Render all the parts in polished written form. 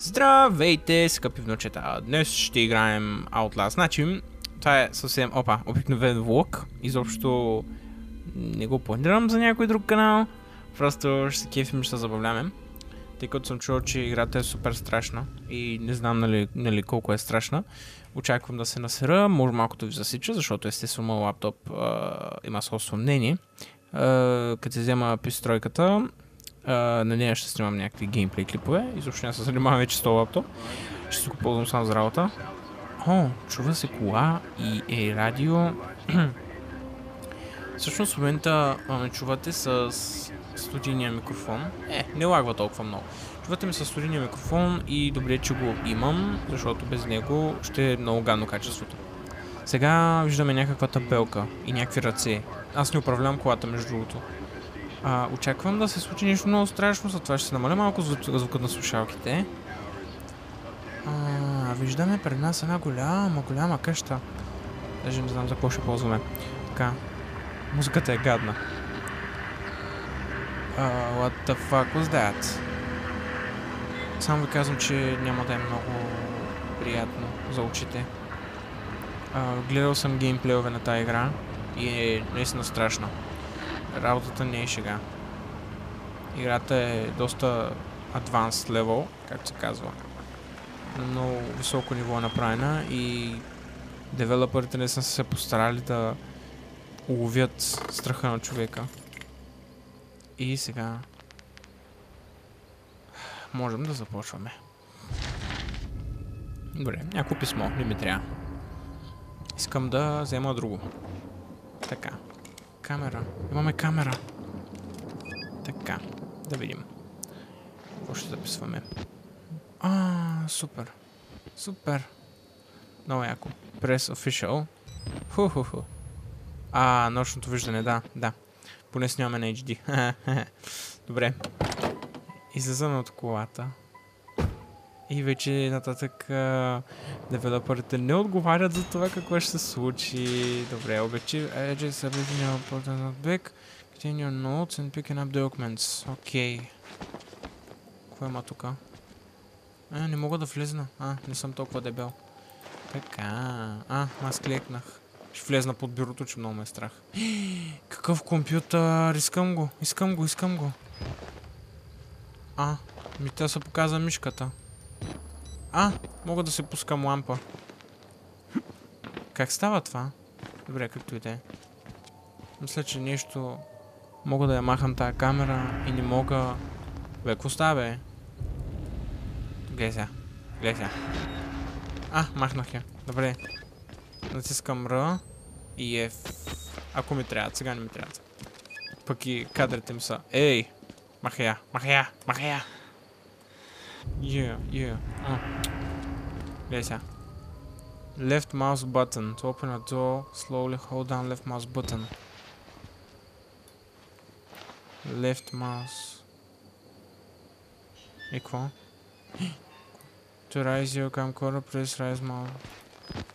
Здравейте, скъпи внучета! Днес ще играем Outlast. Значи, това е съвсем, обикновен влог. Изобщо не го планирам за някой друг канал. Просто ще се кефим, ще се забавляваме. Тъй като съм чувал, че играта е супер страшна и не знам нали колко е страшна. Очаквам да се насера, може малко да ви засича, защото естествено моят лаптоп има собствено мнение. Като се взема пристройката, на нея ще снимам някакви геймплей клипове. Изобщо не се занимавам вече с този лаптоп. Ще се го ползвам само за работа. Чува се кола и радио. Всъщност в момента ме чувате с студийния микрофон. Не лагва толкова много. Чувате ме с студийния микрофон и добре, че го имам, защото без него ще е много гадно качеството. Сега виждаме някаква табелка и някакви ръце. Аз не управлявам колата, между другото. Очаквам да се случи нещо много страшно, затова ще се намаля малко звука на слушалките. Виждаме пред нас една голяма къща. Даже не знам за какво ще ползваме. Така. Музиката е гадна. What the fuck was that? Само ви казвам, че няма да е много приятно за очите. Гледал съм геймплейове на тази игра и е наистина страшна. Работата не е шега. Играта е доста advanced level, както се казва. На много високо ниво е направена и девелоперите не са се постарали да уловят страха на човека. И сега можем да започваме. Добре, някакво писмо, не ми трябва. Искам да взема друго. Така. Камера. Имаме камера. Така. Да видим. Какво ще записваме? Супер. Супер. Много яко. Press Official. Ху. Нощното виждане, да. Поне снимаме на HD. Добре. Излизаме от колата. И вече нататък девелоперите не отговарят за това какво ще се случи. Добре, Objective Edges everything important back. Clean your notes and picking up documents. Окей. Какво има тука? Не мога да влезна. Не съм толкова дебел. Така. Аз клекнах. Ще влезна под бюрото, че много ме е страх. Какъв компютър? Искам го. Тя се показа мишката. Мога да се пускам лампа. Как става това? Добре, както и да е. Мисля, че нещо... Мога да я махам тази камера и не мога... Какво става, бе? Гледай сега. Махнах я. Добре. Натискам R и F. Ако ми трябва, сега не ми трябва. Пък и кадрите ми са. Ей! Махай я! Yeah. Гледай сега. Left mouse button. To open a door, slowly hold down left mouse button. Left mouse. И какво? To raise your camcorder, press raise mouse.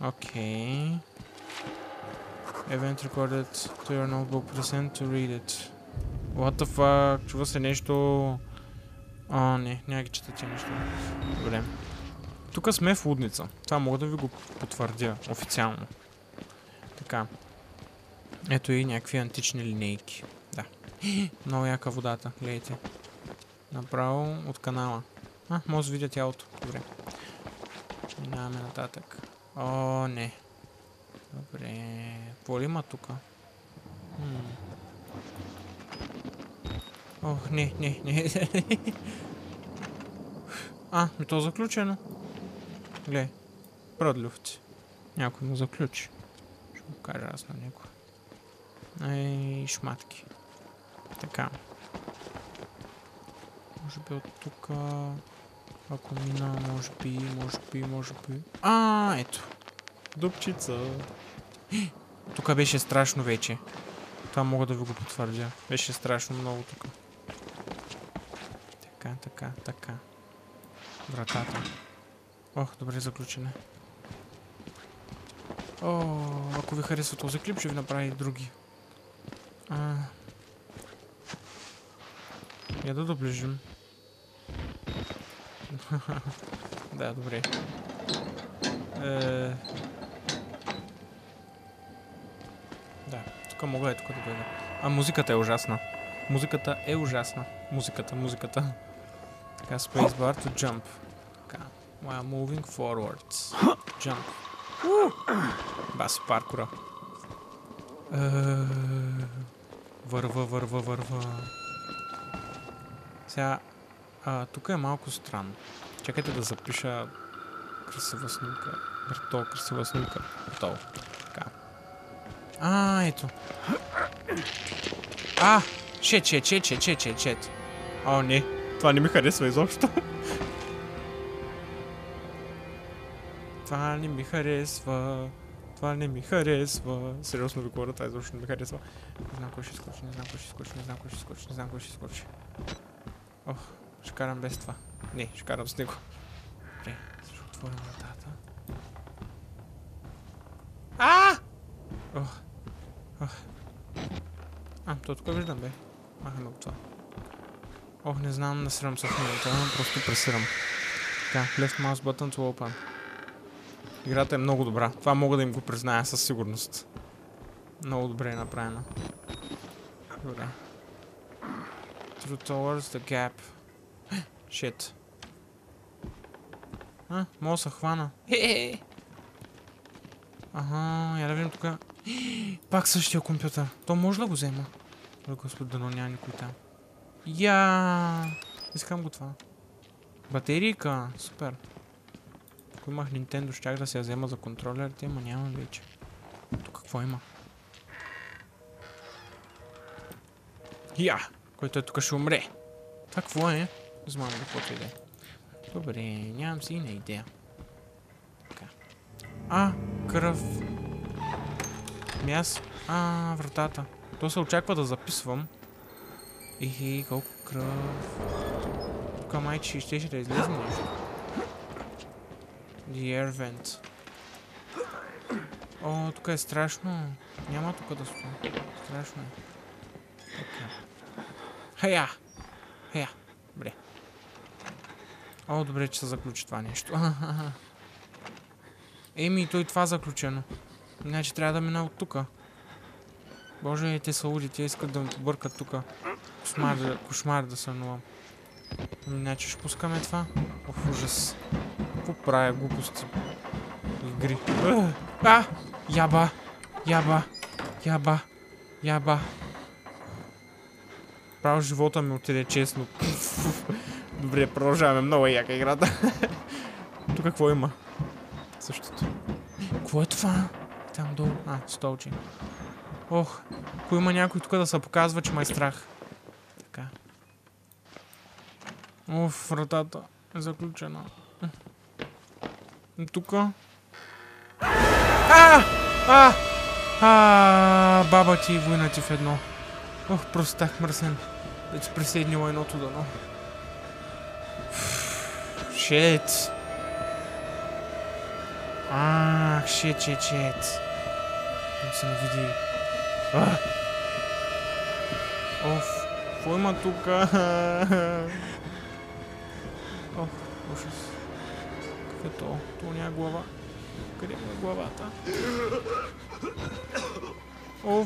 Okay. Event recorded to your notebook, present to read it. What the fuck? Чува се нещо... няма ги чета тия нещо. Добре. Тук сме в лудница. Това мога да ви го потвърдя официално. Така. Ето и някакви антични линейки. Да. Много яка водата. Гледайте. Направо от канала. Може да видя тялото. Добре. Минаваме нататък. Не. Добре. Какво ли има тука? Не. То е заключено. Гледай. Продлювци. Някой му заключи. Ще го кажа аз на него. Шматки. Така. Може би от тука... Ако мина, може би... Ето. Дупчица. Тук беше страшно вече. Това мога да ви го потвърдя. Беше страшно много тук. Така. Вратата. Добре заключене. Ако ви харесва този клип, ще ви направя и други. Я да доближим. Да, добре. Да, тук мога тук да дойда. А музиката е ужасна. Музиката е ужасна. Музиката. Така, spacebar to jump. Така, while moving forwards. Jump. Баси паркура. Върва. Сега, тук е малко странно. Чакайте да запиша красива снимка. Готово, красива снимка. Готово. Така. Ето. Шет. О, не. Това не ми харесва изобщо. Това не ми харесва. Сериозно ви говоря, това изобщо не ми харесва. Не знам кой ще скочи. Ох, ще карам без това. Не, ще карам с него. Добре, ще отворим вратата. То тук виждам, бе. Махаме го това. Ох, не знам, насирам се в момента, просто пресирам. Така, left mouse button to open. Играта е много добра. Това мога да им го призная със сигурност. Много добре е направена. Добре. Through towards the gap. Shit. Мога да се хвана. Я да видим тук. Пак същия компютър. То може да го взема. Господи, дано няма никой там. Искам го това. Батерийка. Супер. Ако имах Nintendo, щях да се я взема за контролерите, ама нямам вече. Тук какво има? Който е тук ще умре. Това какво е? Не знам каквото иде. Добре, нямам си и на идея. Така. Кръв. Вратата. То се очаква да записвам. Колко кръв. Тук майче ще да излезе нещо. The air vent. Тук е страшно. Няма тук да стоя. Страшно е. Хея! Добре. Добре, че се заключи това нещо. Той това заключено. Значи трябва да мина от тука. Боже, те са луди, те искат да ме побъркат тука. Кошмар да сънувам. Значи ще пускаме това. Ужас. Какво правя? Глупости. Игри. Яба. Право живота ми отиде честно. Добре, продължаваме. Много яка играта. Тук какво има? Същото. Какво е това? Там долу. Столче. Ако има някой тук да се показва, че ме е страх. Така. Вратата е заключена. Тука. Баба ти и война ти в едно. Просто так мръсен. Да ти присъединила едното дано. Шет. Шет. Да се не види. Какво има тука? Ужас. Какво е то? То няма глава. Къде е главата?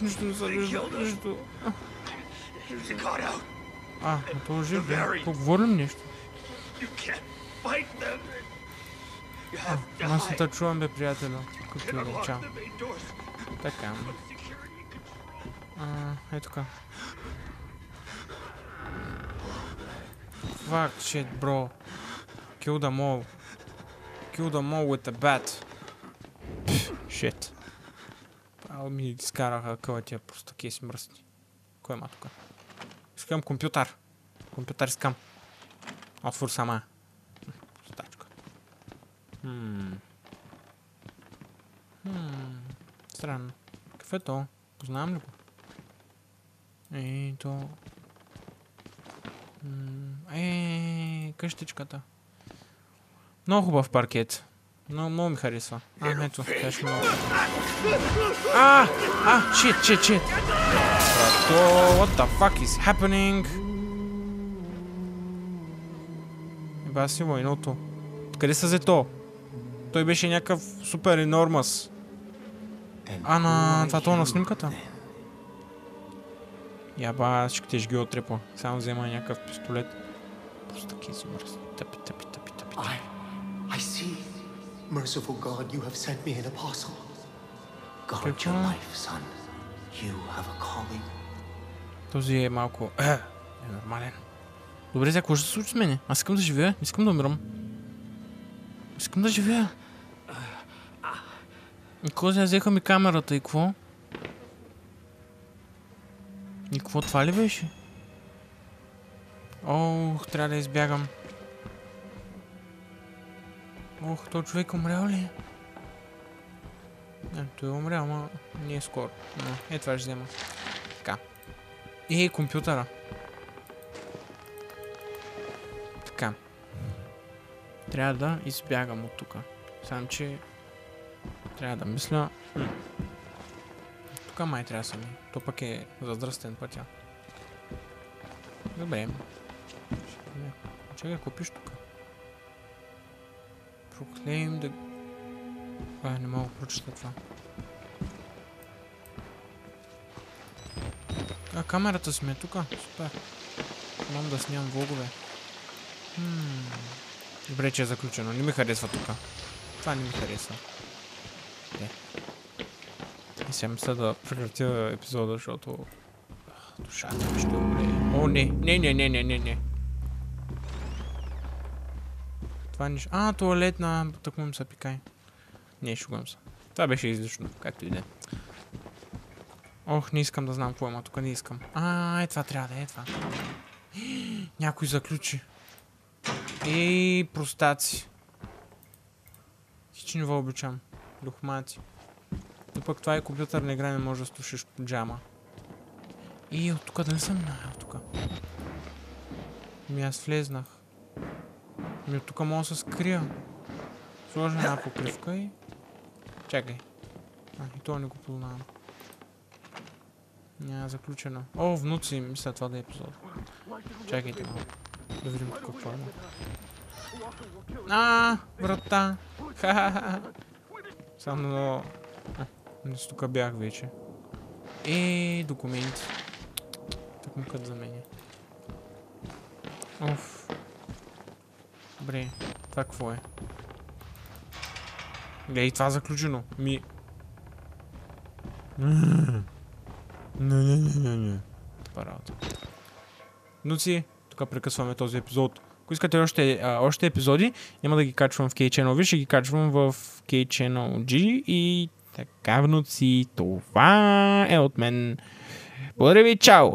Нищо не се вижда. Нищо. То е жив, бе. Поговорим нещо. Аз не те чувам, бе, приятелю. Като е чао. Така. Ето така. Fuck shit, bro. Kill them all. Kill them all with the bat. Shit. Право ми изкараха къватия, просто такива си мръсни. Кой има тук? Искам компютър. Компютър искам. Отвор сама. Стачка. Странно. Какво е то? Познавам ли го? То... къщичката. Много хубав паркет. Много ми харесва. Ето, тя ще много. Shit. Брато, what the fuck is happening? Баси войното. Къде са зето? Той беше някакъв супер енормас. Това това на снимката? Яба, всичките ще ги отрепа. Само взема някакъв пистолет. Просто таки си мръс. Тъпи. I see. Merciful God, you have sent me an apostle. Guard your life, son. You have a calling. Този е малко... е нормален. Добре, сега какво ще се случи с мене? Аз искам да живея, искам да умирам. Искам да живея. И какво сега взеха ми камерата и какво? И какво това ли беше? Ох, трябва да избягам. Ох, този човек умрял ли? Не, той е умрял, ама не е скоро. Но, това ще взема. Така. Компютъра. Така. Трябва да избягам от тук. Само, че... трябва да мисля... Тук май трябва да съм. То пък е задръстен пътя. Добре. Чакай, какво пиш тук? Proclaim the... не мога да прочета това. Камерата си ме е тук. Супер. Мам да снимам влогове. Добре, че е заключено. Не ми харесва тук. Това не ми харесва. И сега мисля да прекратя епизода, защото... душата ми ще умре. О, не. Това нищо... туалетна... Так му се пикай. Не, шугам се. Това беше излишно, както и да е. Ох, не искам да знам какво има тук, не искам. Това трябва да е това. Някой заключи. Простаци. Хич не ви обичам. Духмати. Но пък това е компютърна игра, не може да слушаш джама. От тук да не съм минал тук. Аз влезнах. От тук мога да се скрия. Сложа една покривка и... чакай. И това не го познавам. Няма заключено. Внуци, мисля това да е епизод. Чакайте малко. Да видим тук какво е. Врата! Ха-ха-ха! Само... тук бях вече. Документи. Так му кът за мене. Добре, това какво е? Гледай, това заключено. Не. Това работа. Внуци, тук прекъсваме този епизод. Ако искате още епизоди, няма да ги качвам в K-Channel V, ще ги качвам в K-Channel G и така, внуци, това е от мен. Благодаря ви, чао!